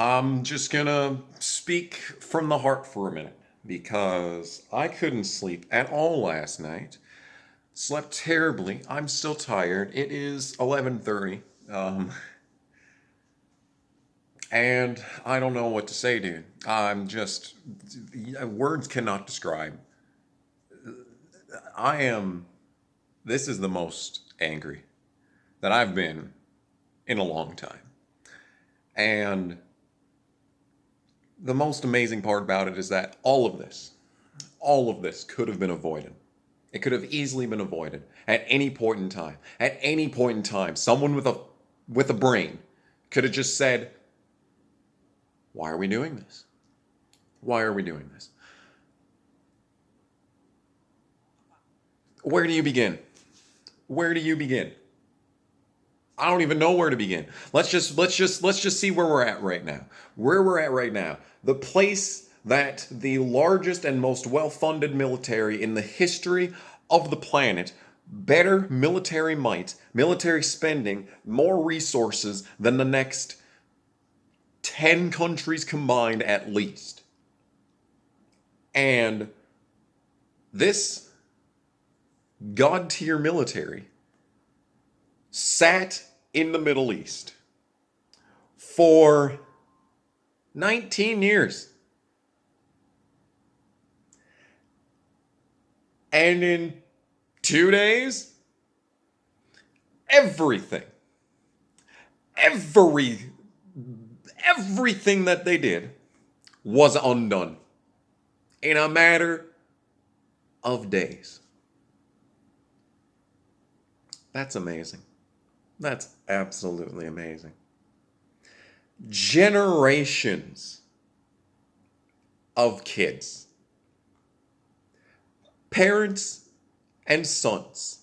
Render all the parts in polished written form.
I'm just gonna speak from the heart for a minute because I couldn't sleep at all last night. Slept terribly. I'm still tired. It is 11:30. And I don't know what to say, dude. I'm just words cannot describe. I am this is the most angry that I've been in a long time. And the most amazing part about it is that all of this could have been avoided. It could have easily been avoided at any point in time. At any point in time, someone with a brain could have just said, "Why are we doing this? Why are we doing this?" Where do you begin? Where do you begin? I don't even know where to begin. Let's just see where we're at right now. Where we're at right now. The place that the largest and most well-funded military in the history of the planet, better military might, military spending, more resources than the next 10 countries combined at least. And this god tier military sat in the Middle East for 19 years. And in 2 days, everything, every, everything that they did was undone in a matter of days. That's amazing. That's absolutely amazing. Generations of kids, parents and sons.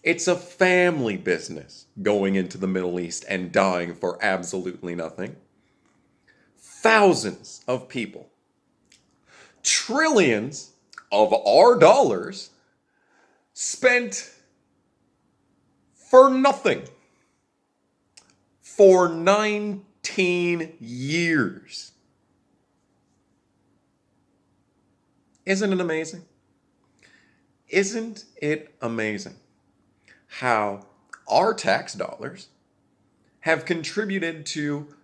It's a family business going into the Middle East and dying for absolutely nothing. Thousands of people, trillions of our dollars spent for nothing for 19 years. Isn't it amazing? Isn't it amazing how our tax dollars have contributed to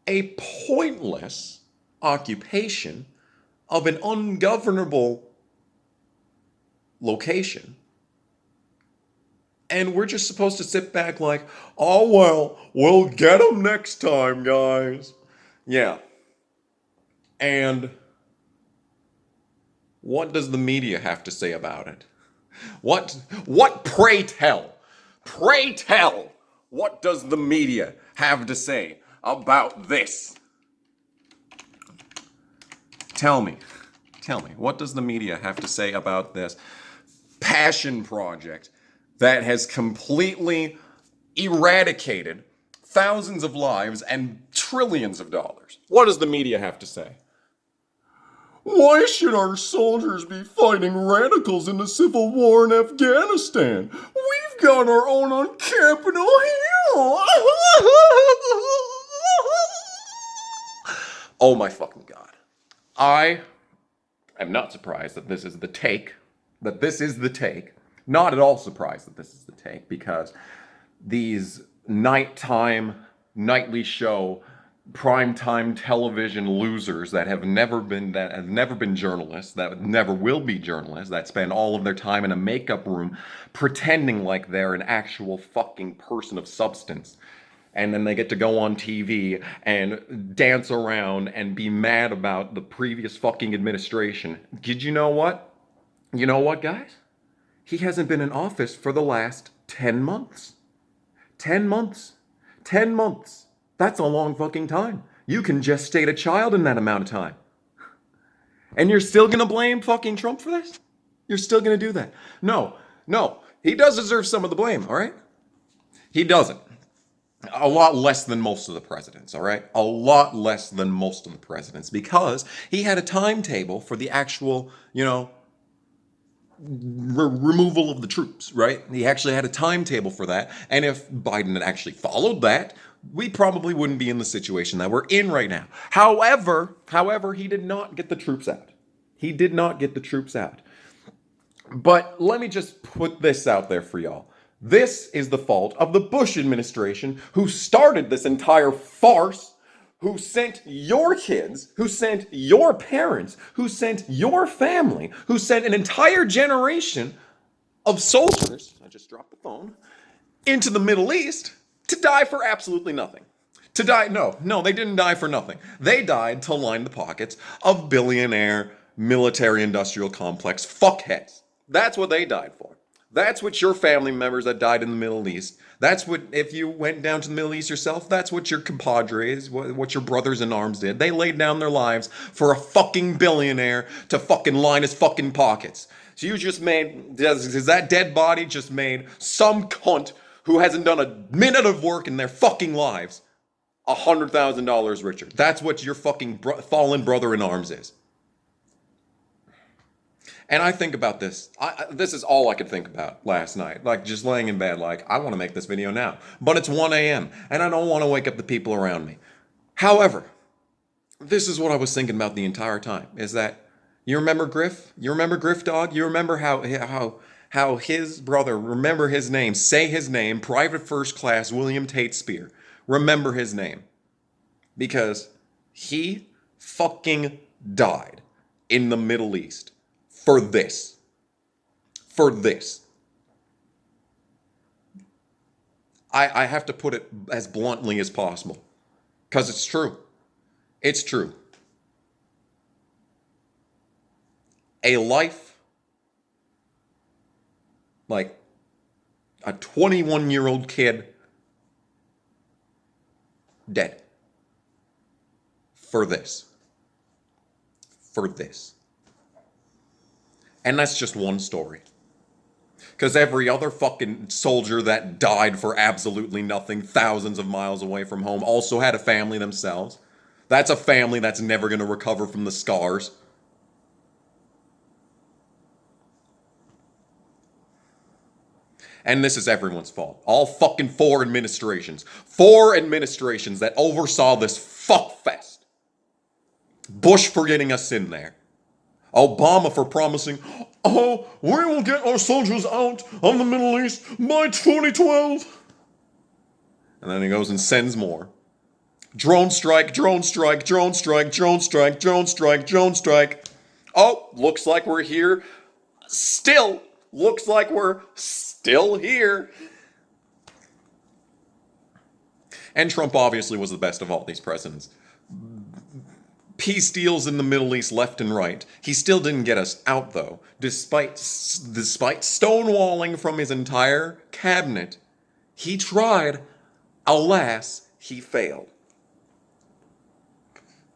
a pointless occupation of an ungovernable location? And we're just supposed to sit back like, "Oh, well, we'll get them next time, guys." Yeah. And what does the media have to say about it? What, pray tell, what does the media have to say about this? Tell me, what does the media have to say about this passion project that has completely eradicated thousands of lives and trillions of dollars? What does the media have to say? Why should our soldiers be fighting radicals in the civil war in Afghanistan? We've got our own on Capitol Hill. Oh my fucking god. I am not surprised that this is the take. Not at all surprised that this is the take, because these nightly show, primetime television losers that have never been journalists, that never will be journalists, that spend all of their time in a makeup room pretending like they're an actual fucking person of substance. And then they get to go on TV and dance around and be mad about the previous fucking administration. Did you know what? You know what, guys? He hasn't been in office for the last 10 months. 10 months. 10 months. That's a long fucking time. You can gestate a child in that amount of time. And you're still gonna blame fucking Trump for this? You're still gonna do that? No. He does deserve some of the blame, all right? He doesn't. A lot less than most of the presidents, all right? A lot less than most of the presidents, because he had a timetable for the actual, removal of the troops, right? He actually had a timetable for that. And if Biden had actually followed that, we probably wouldn't be in the situation that we're in right now. However, he did not get the troops out. He did not get the troops out. But let me just put this out there for y'all. This is the fault of the Bush administration who started this entire farce, who sent your kids, who sent your parents, who sent your family, who sent an entire generation of soldiers, I just dropped the phone, into the Middle East to die for absolutely nothing. To die, no, they didn't die for nothing. They died to line the pockets of billionaire military industrial complex fuckheads. That's what they died for. That's what your family members that died in the Middle East. That's what, if you went down to the Middle East yourself, that's what your compadres, what your brothers in arms did. They laid down their lives for a fucking billionaire to fucking line his fucking pockets. So you just made, does that dead body just made some cunt who hasn't done a minute of work in their fucking lives $100,000 richer? That's what your fucking fallen brother in arms is. And I think about this. This is all I could think about last night. Like, just laying in bed, like, I want to make this video now. But it's 1 a.m., and I don't want to wake up the people around me. However, this is what I was thinking about the entire time, is that, you remember Griff? You remember Griff Dog? You remember how his brother, remember his name, say his name, Private First Class William Tate Spear. Remember his name. Because he fucking died in the Middle East. For this. For this. I have to put it as bluntly as possible. Because it's true. It's true. A life, like a 21-year-old kid, dead. For this. For this. And that's just one story. Because every other fucking soldier that died for absolutely nothing, thousands of miles away from home, also had a family themselves. That's a family that's never going to recover from the scars. And this is everyone's fault. All fucking four administrations. Four administrations that oversaw this fuckfest. Bush for getting us in there. Obama for promising, oh, we will get our soldiers out of the Middle East by 2012. And then he goes and sends more. Drone strike, drone strike, drone strike, drone strike, drone strike, drone strike. Oh, looks like we're here. Still, looks like we're still here. And Trump obviously was the best of all these presidents. Peace deals in the Middle East left and right. He still didn't get us out, though. Despite stonewalling from his entire cabinet, he tried. Alas, he failed.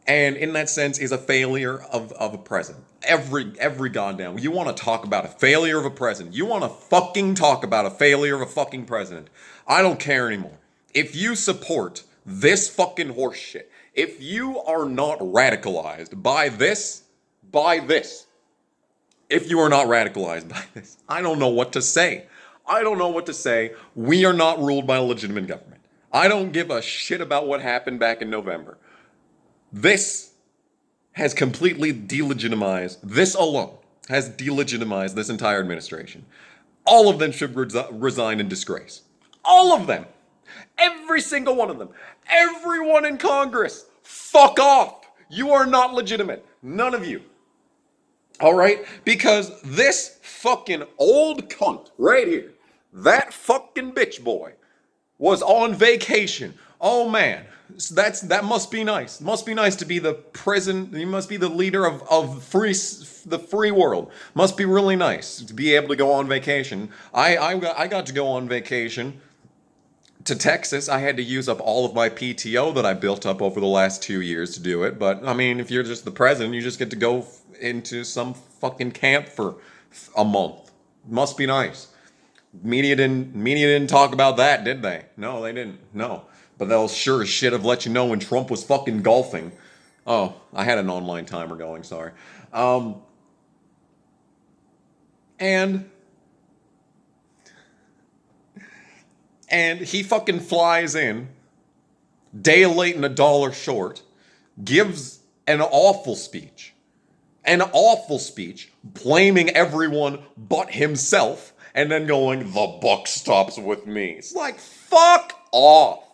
And in that sense, is a failure of a president. Every goddamn. You want to talk about a failure of a president. You want to fucking talk about a failure of a fucking president. I don't care anymore. If you support this fucking horse shit, if you are not radicalized by this, if you are not radicalized by this, I don't know what to say. I don't know what to say. We are not ruled by a legitimate government. I don't give a shit about what happened back in November. This has completely delegitimized, this alone has delegitimized this entire administration. All of them should resign in disgrace. All of them. Every single one of them. Everyone in Congress. Fuck off. You are not legitimate. None of you. All right? Because this fucking old cunt right here, that fucking bitch boy, was on vacation. Oh man, that must be nice. Must be nice to be the president. You must be the leader of the free world. Must be really nice to be able to go on vacation. I got to go on vacation to Texas. I had to use up all of my PTO that I built up over the last 2 years to do it. But I mean, if you're just the president, you just get to go into some fucking camp for a month. Must be nice. Media didn't talk about that, did they? No, they didn't. No. But they'll sure as shit have let you know when Trump was fucking golfing. Oh, I had an online timer going, sorry. And he fucking flies in day late and a dollar short, gives an awful speech, blaming everyone but himself, and then going, the buck stops with me. It's like, fuck off.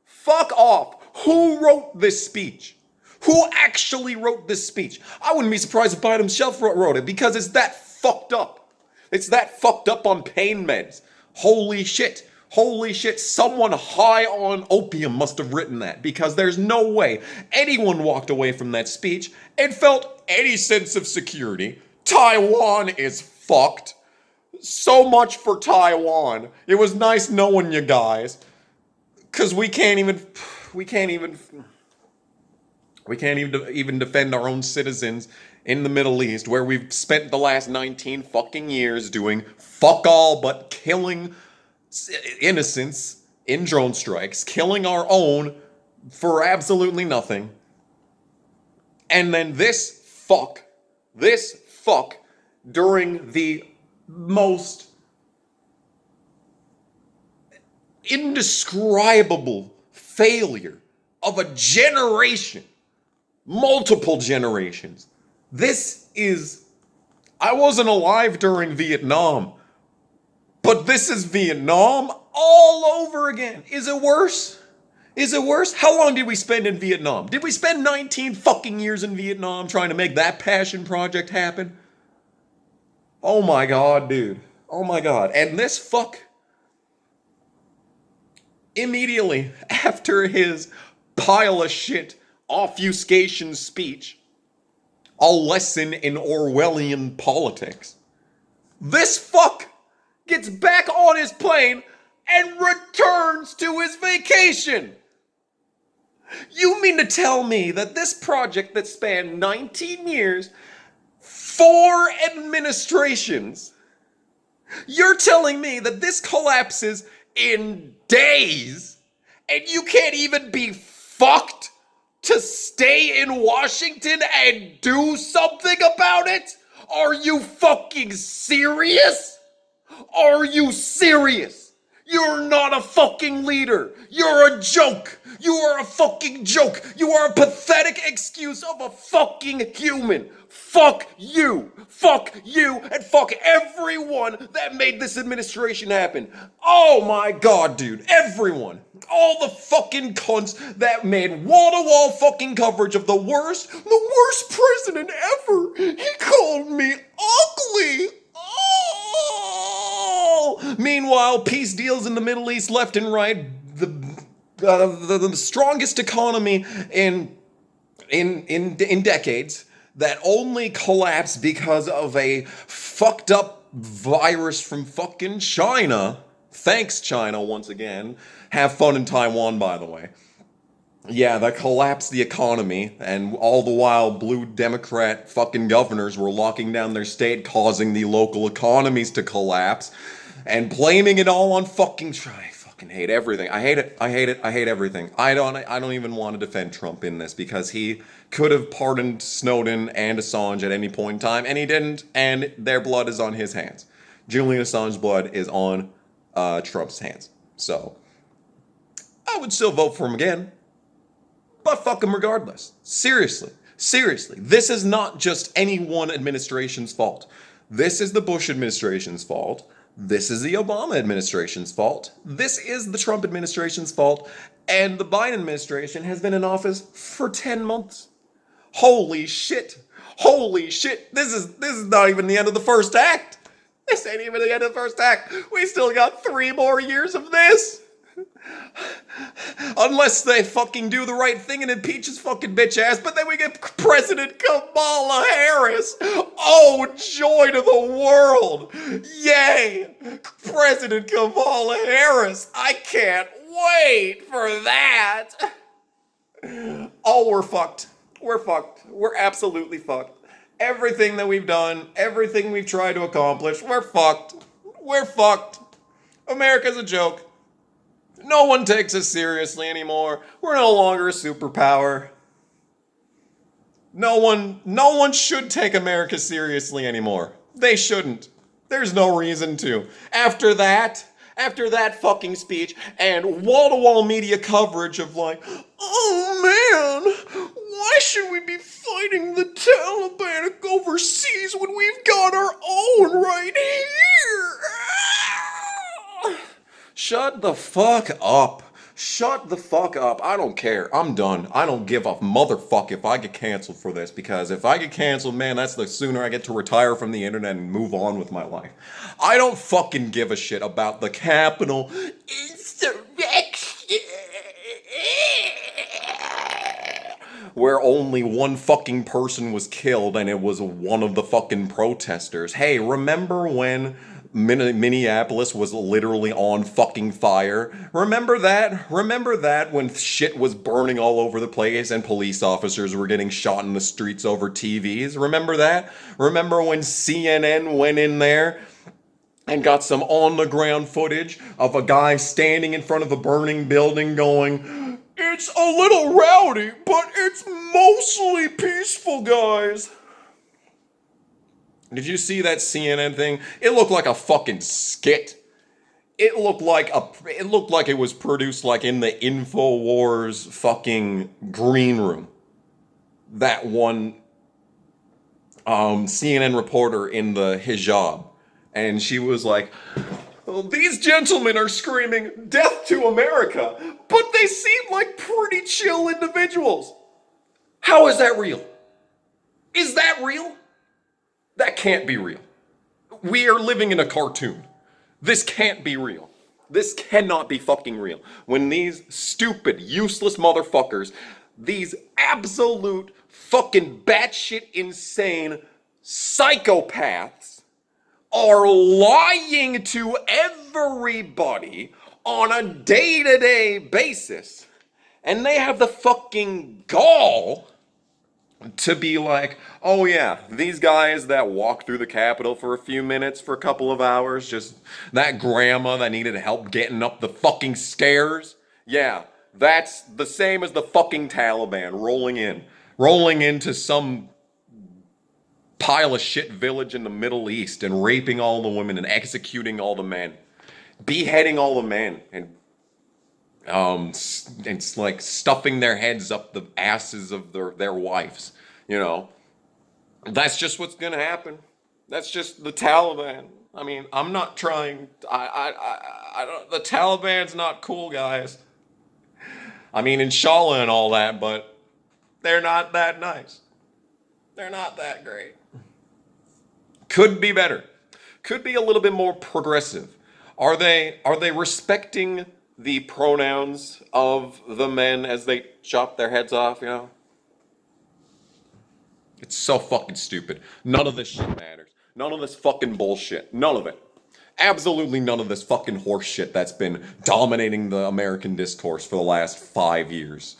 Fuck off. Who wrote this speech? Who actually wrote this speech? I wouldn't be surprised if Biden himself wrote it, because it's that fucked up. It's that fucked up on pain meds. Holy shit. Holy shit, someone high on opium must have written that, because there's no way anyone walked away from that speech and felt any sense of security. Taiwan is fucked. So much for Taiwan. It was nice knowing you guys, because we can't even defend our own citizens in the Middle East, where we've spent the last 19 fucking years doing fuck all but killing innocents in drone strikes, killing our own for absolutely nothing. And then this fuck, during the most indescribable failure of a generation, multiple generations. I wasn't alive during Vietnam, but this is Vietnam all over again. Is it worse? Is it worse? How long did we spend in Vietnam? Did we spend 19 fucking years in Vietnam trying to make that passion project happen? Oh my god, dude. Oh my god. And this fuck, immediately after his pile of shit obfuscation speech, a lesson in Orwellian politics, this fuck gets back on his plane and returns to his vacation. You mean to tell me that this project that spanned 19 years, 4 administrations, you're telling me that this collapses in days, and you can't even be fucked to stay in Washington and do something about it? Are you fucking serious? Are you serious? You're not a fucking leader. You're a joke. You are a fucking joke. You are a pathetic excuse of a fucking human. Fuck you, and fuck everyone that made this administration happen. Oh my god, dude. Everyone. All the fucking cunts that made wall-to-wall fucking coverage of the worst president ever. He called me ugly. Oh! Meanwhile, peace deals in the Middle East left and right. The strongest economy in decades that only collapsed because of a fucked up virus from fucking China. Thanks, China, once again. Have fun in Taiwan, by the way. Yeah, that collapsed the economy, and all the while blue Democrat fucking governors were locking down their state, causing the local economies to collapse, and blaming it all on fucking China. I fucking hate everything. I hate it. I hate everything. I don't even want to defend Trump in this, because he could have pardoned Snowden and Assange at any point in time, and he didn't, and their blood is on his hands. Julian Assange's blood is on Trump's hands. So, I would still vote for him again. But fuck him regardless. Seriously. This is not just any one administration's fault. This is the Bush administration's fault. This is the Obama administration's fault. This is the Trump administration's fault. And the Biden administration has been in office for 10 months. Holy shit. This is not even the end of the first act. This ain't even the end of the first act. We still got 3 more years of this. Unless they fucking do the right thing and impeach his fucking bitch ass, but then we get President Kamala Harris. Oh, joy to the world. Yay. President Kamala Harris. I can't wait for that. Oh, we're fucked. We're absolutely fucked. Everything that we've done, everything we've tried to accomplish, we're fucked. America's a joke. No one takes us seriously anymore. We're no longer a superpower. No one should take America seriously anymore. They shouldn't. There's no reason to. After that, After that fucking speech and wall-to-wall media coverage of like, oh man, why should we be fighting the Taliban overseas when we've got our own right here? Shut the fuck up. Shut the fuck up. I don't care. I'm done. I don't give a motherfuck if I get canceled for this, because if I get canceled, man, that's the sooner I get to retire from the internet and move on with my life. I don't fucking give a shit about the Capitol insurrection, where only one fucking person was killed and it was one of the fucking protesters. Hey, remember when Minneapolis was literally on fucking fire? Remember that? Remember that when shit was burning all over the place and police officers were getting shot in the streets over TVs? Remember that? Remember when CNN went in there and got some on-the-ground footage of a guy standing in front of a burning building going, "It's a little rowdy, but it's mostly peaceful, guys"? Did you see that CNN thing? It looked like a fucking skit. It looked like it was produced like in the InfoWars fucking green room. That one CNN reporter in the hijab. And she was like, "Well, these gentlemen are screaming death to America, but they seem like pretty chill individuals. How is that real? Is that real? That can't be real. We are living in a cartoon. This can't be real. This cannot be fucking real. When these stupid, useless motherfuckers, these absolute fucking batshit insane psychopaths, are lying to everybody on a day-to-day basis, and they have the fucking gall to be like, oh yeah, these guys that walked through the Capitol for a few minutes, for a couple of hours, just that grandma that needed help getting up the fucking stairs, yeah, that's the same as the fucking Taliban rolling into some pile of shit village in the Middle East and raping all the women and executing all the men, beheading all the men, and it's like stuffing their heads up the asses of their wives. You know, that's just what's gonna happen. That's just the Taliban. I mean, I'm not trying. I don't. The Taliban's not cool, guys. I mean, inshallah and all that, but they're not that nice. They're not that great. Could be better. Could be a little bit more progressive. Are they respecting the pronouns of the men as they chop their heads off, you know? It's so fucking stupid. None of this shit matters. None of this fucking bullshit. None of it. Absolutely none of this fucking horse shit that's been dominating the American discourse for the last 5 years.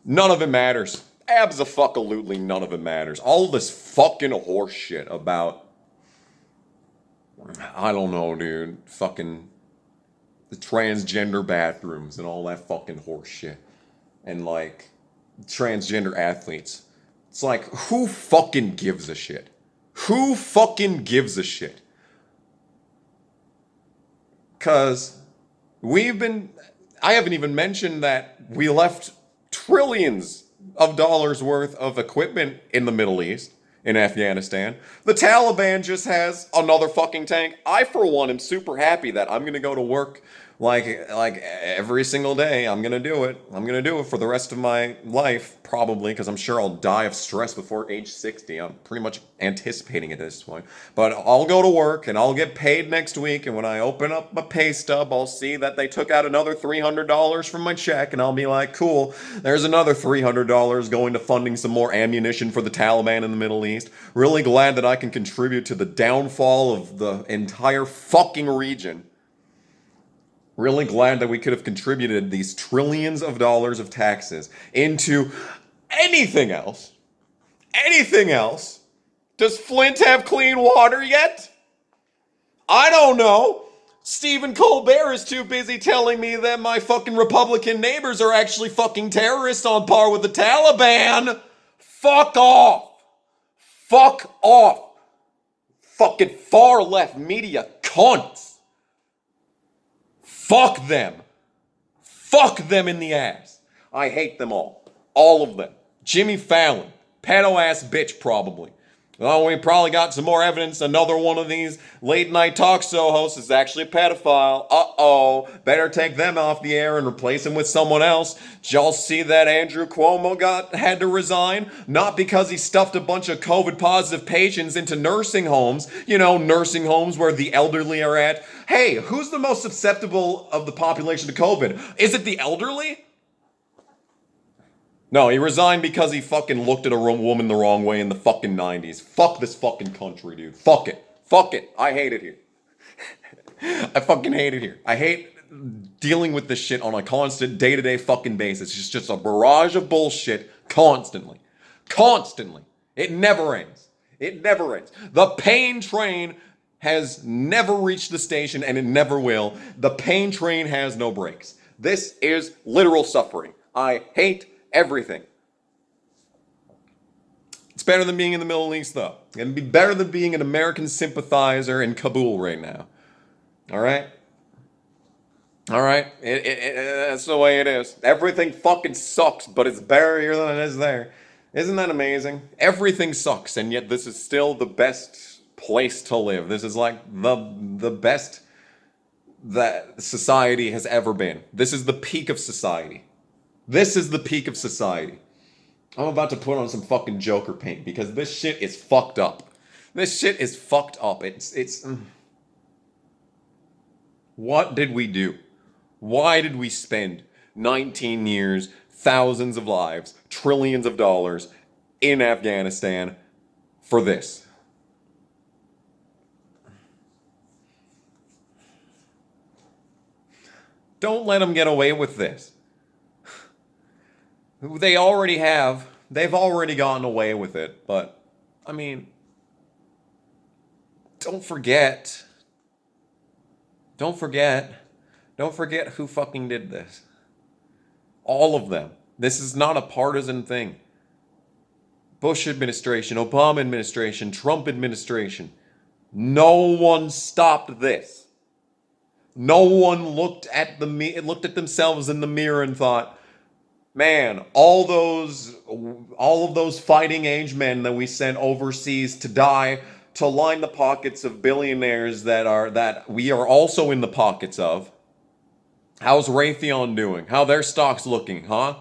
None of it matters. Abso-fucking-lutely none of it matters. All this fucking horse shit about, I don't know, dude, fucking the transgender bathrooms and all that fucking horse shit. And like, transgender athletes. It's like, who fucking gives a shit? Who fucking gives a shit? Cause I haven't even mentioned that we left trillions of dollars worth of equipment in the Middle East, in Afghanistan. The Taliban just has another fucking tank. I, for one, am super happy that I'm gonna go to work like every single day. I'm gonna do it. I'm gonna do it for the rest of my life, probably, because I'm sure I'll die of stress before age 60. I'm pretty much anticipating it at this point. But I'll go to work and I'll get paid next week, and when I open up my pay stub, I'll see that they took out another $300 from my check, and I'll be like, cool, there's another $300 going to funding some more ammunition for the Taliban in the Middle East. Really glad that I can contribute to the downfall of the entire fucking region. Really glad that we could have contributed these trillions of dollars of taxes into anything else. Anything else? Does Flint have clean water yet? I don't know. Stephen Colbert is too busy telling me that my fucking Republican neighbors are actually fucking terrorists on par with the Taliban. Fuck off. Fuck off. Fucking far left media cunts. Fuck them. Fuck them in the ass. I hate them all. All of them. Jimmy Fallon. Pedo ass bitch, probably. Well, we probably got some more evidence. Another one of these late night talk show hosts is actually a pedophile. Uh-oh. Better take them off the air and replace him with someone else. Did y'all see that Andrew Cuomo had to resign? Not because he stuffed a bunch of COVID positive patients into nursing homes. You know, nursing homes where the elderly are at. Hey, who's the most susceptible of the population to COVID? Is it the elderly? No, he resigned because he fucking looked at a woman the wrong way in the fucking 90s. Fuck this fucking country, dude. Fuck it. Fuck it. I hate it here. I fucking hate it here. I hate dealing with this shit on a constant day-to-day fucking basis. It's just a barrage of bullshit constantly. Constantly. It never ends. It never ends. The pain train has never reached the station and it never will. The pain train has no brakes. This is literal suffering. I hate everything. It's better than being in the Middle East, though. It'd be better than being an American sympathizer in Kabul right now. All right? All right? That's the way it is. Everything fucking sucks, but it's better here than it is there. Isn't that amazing? Everything sucks, and yet this is still the best place to live. This is like the best that society has ever been. This is the peak of society. This is the peak of society. I'm about to put on some fucking Joker paint because this shit is fucked up. This shit is fucked up. It's. What did we do? Why did we spend 19 years, thousands of lives, trillions of dollars in Afghanistan for this? Don't let them get away with this. They already have. They've already gotten away with it. But, I mean, don't forget. Don't forget who fucking did this. All of them. This is not a partisan thing. Bush administration, Obama administration, Trump administration. No one stopped this. No one looked at themselves in the mirror and thought, man, all of those fighting age men that we sent overseas to die to line the pockets of billionaires that we are also in the pockets of. How's Raytheon doing? How their stocks looking, huh?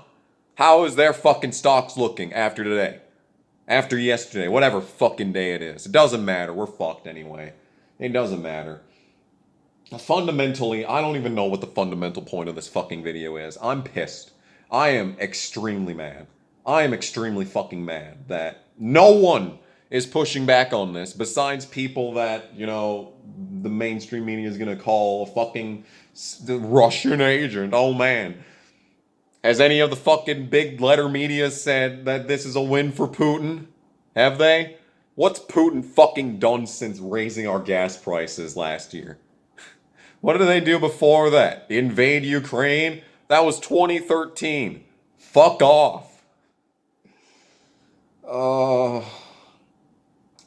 How is their fucking stocks looking after today? After yesterday, whatever fucking day it is. It doesn't matter. We're fucked anyway. It doesn't matter. Fundamentally, I don't even know what the fundamental point of this fucking video is. I'm pissed. I am extremely mad. I am extremely fucking mad that no one is pushing back on this besides people that, you know, the mainstream media is going to call a fucking Russian agent. Oh, man. Has any of the fucking big letter media said that this is a win for Putin? Have they? What's Putin fucking done since raising our gas prices last year? What did they do before that? Invade Ukraine? That was 2013. Fuck off.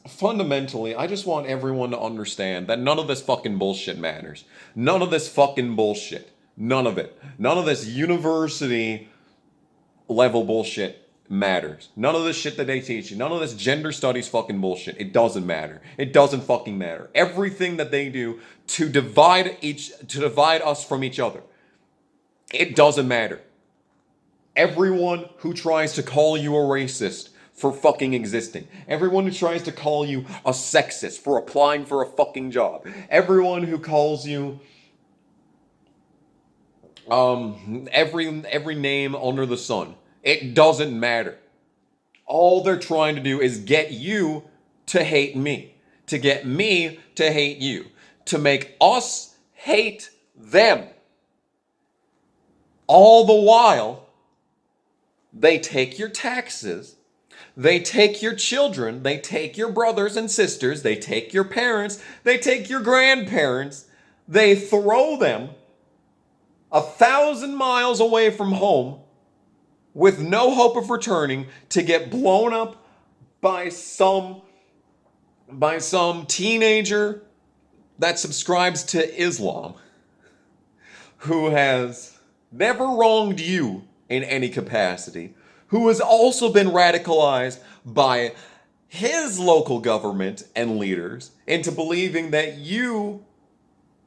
Fundamentally, I just want everyone to understand that none of this fucking bullshit matters. None of this fucking bullshit. None of it. None of this university level bullshit matters. None of this shit that they teach you. None of this gender studies fucking bullshit. It doesn't matter. It doesn't fucking matter. Everything that they do to divide us from each other. It doesn't matter. Everyone who tries to call you a racist for fucking existing. Everyone who tries to call you a sexist for applying for a fucking job. Everyone who calls you every name under the sun. It doesn't matter. All they're trying to do is get you to hate me. To get me to hate you. To make us hate them. All the while, they take your taxes, they take your children, they take your brothers and sisters, they take your parents, they take your grandparents, they throw them 1,000 miles away from home with no hope of returning to get blown up by some teenager that subscribes to Islam. who has never wronged you in any capacity, who has also been radicalized by his local government and leaders into believing that you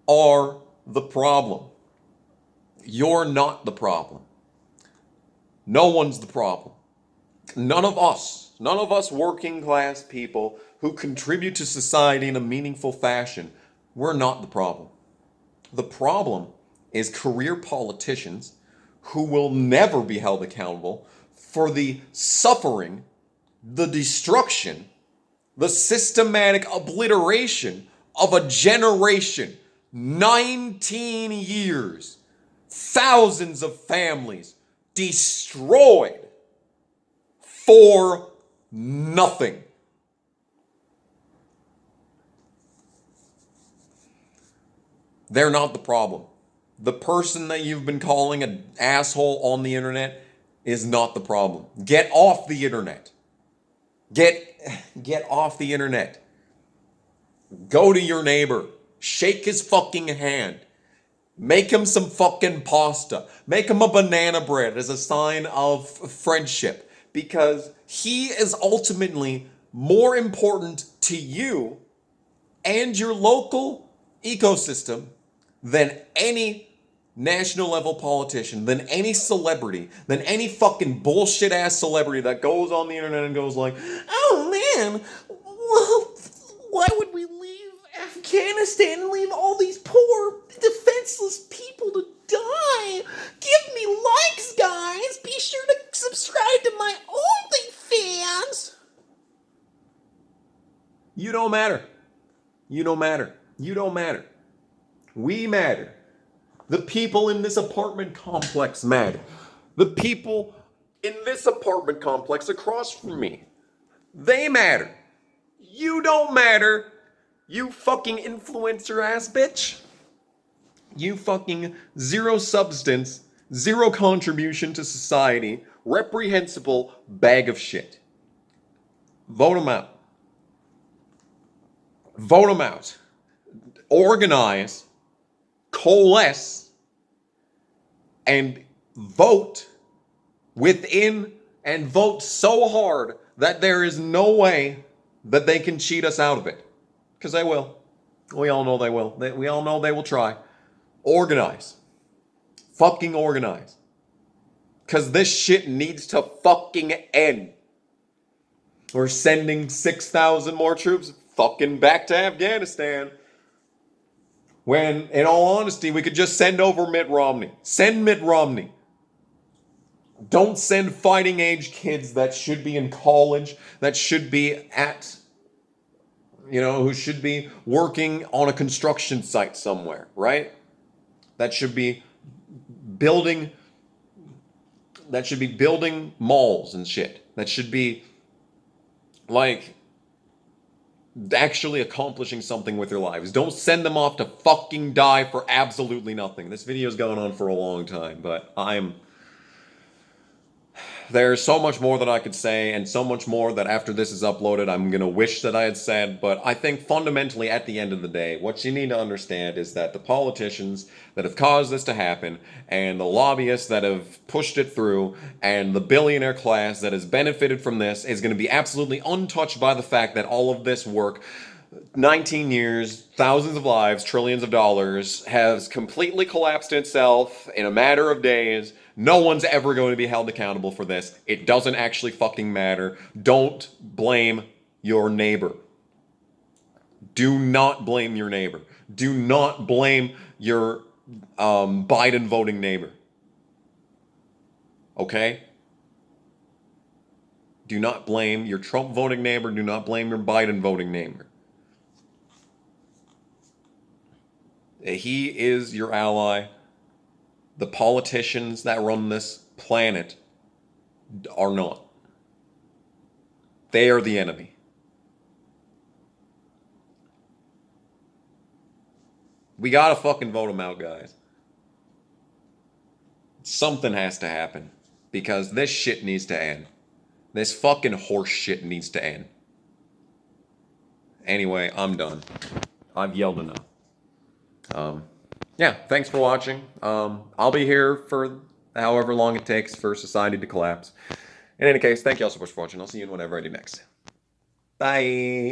are the problem. You're not the problem. No one's the problem. None of us working class people who contribute to society in a meaningful fashion, we're not the problem. The problem is career politicians who will never be held accountable for the suffering, the destruction, the systematic obliteration of a generation. 19 years, thousands of families destroyed for nothing. They're not the problem. The person that you've been calling an asshole on the internet is not the problem. Get off the internet. Get off the internet. Go to your neighbor. Shake his fucking hand. Make him some fucking pasta. Make him a banana bread as a sign of friendship. Because he is ultimately more important to you and your local ecosystem than any national level politician, than any celebrity, than any fucking bullshit ass celebrity that goes on the internet and goes like, oh man, well, why would we leave Afghanistan and leave all these poor defenseless people to die? Give me likes, guys. Be sure to subscribe to my OnlyFans. You don't matter. You don't matter. You don't matter. We matter. The people in this apartment complex matter. The people in this apartment complex across from me, they matter. You don't matter. You fucking influencer ass bitch. You fucking zero substance, zero contribution to society, reprehensible bag of shit. Vote them out. Vote them out. Organize, coalesce, and vote within, and vote so hard that there is no way that they can cheat us out of it. Because they will. We all know they will. We all know they will try. Organize. Fucking organize. Because this shit needs to fucking end. We're sending 6,000 more troops fucking back to Afghanistan. When, in all honesty, we could just send over Mitt Romney. Send Mitt Romney. Don't send fighting age kids that should be in college, that should be at, who should be working on a construction site somewhere, right? That should be building malls and shit. That should be like actually accomplishing something with their lives. Don't send them off to fucking die for absolutely nothing. This video's going on for a long time, but there's so much more that I could say, and so much more that after this is uploaded, I'm going to wish that I had said. But I think fundamentally, at the end of the day, what you need to understand is that the politicians that have caused this to happen, and the lobbyists that have pushed it through, and the billionaire class that has benefited from this is going to be absolutely untouched by the fact that all of this work, 19 years, thousands of lives, trillions of dollars, has completely collapsed itself in a matter of days. No one's ever going to be held accountable for this. It doesn't actually fucking matter. Don't blame your neighbor. Do not blame your neighbor. Do not blame your Biden voting neighbor. Okay? Do not blame your Trump voting neighbor. Do not blame your Biden voting neighbor. He is your ally. The politicians that run this planet are not. They are the enemy. We gotta fucking vote them out, guys. Something has to happen. Because this shit needs to end. This fucking horse shit needs to end. Anyway, I'm done. I've yelled enough. Yeah, thanks for watching. I'll be here for however long it takes for society to collapse. In any case, thank you all so much for watching. I'll see you in whatever I do next. Bye.